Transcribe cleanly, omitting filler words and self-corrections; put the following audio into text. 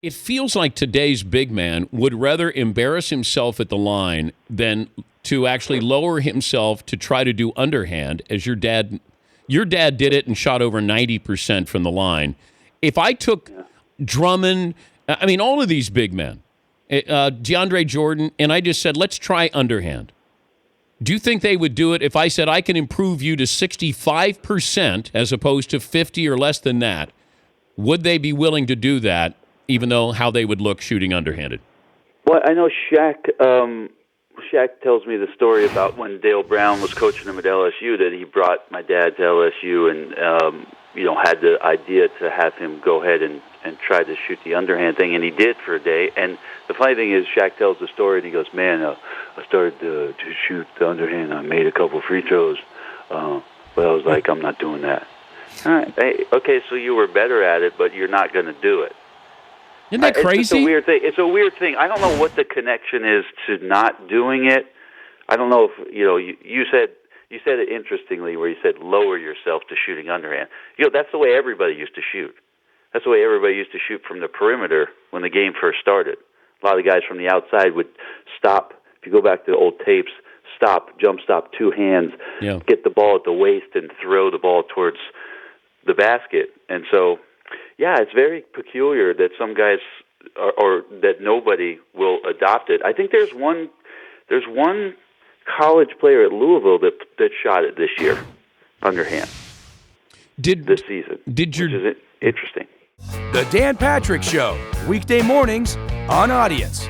It feels like today's big man would rather embarrass himself at the line than to actually lower himself to try to do underhand, as your dad did it and shot over 90% from the line. If I took Drummond, I mean, all of these big men, DeAndre Jordan, and I just said, let's try underhand. Do you think they would do it if I said I can improve you to 65% as opposed to 50 or less than that? Would they be willing to do that, even though how they would look shooting underhanded? Well, I know Shaq tells me the story about when Dale Brown was coaching him at LSU, that he brought my dad to LSU and had the idea to have him go ahead and try to shoot the underhand thing, and he did for a day. And the funny thing is, Shaq tells the story, and he goes, man, I started to shoot the underhand. I made a couple free throws, but I was like, I'm not doing that. All right. Hey, okay, so you were better at it, but you're not going to do it. Isn't that crazy? It's a weird thing. It's a weird thing. I don't know what the connection is to not doing it. I don't know if, you said it interestingly where you said lower yourself to shooting underhand. That's the way everybody used to shoot. That's the way everybody used to shoot from the perimeter when the game first started. A lot of the guys from the outside would stop. If you go back to the old tapes, jump stop, two hands, get the ball at the waist and throw the ball towards the basket. And so, it's very peculiar that some guys or that nobody will adopt it. I think there's one college player at Louisville that shot it this year, underhand. This season. Which is interesting. The Dan Patrick Show, weekday mornings on Audience.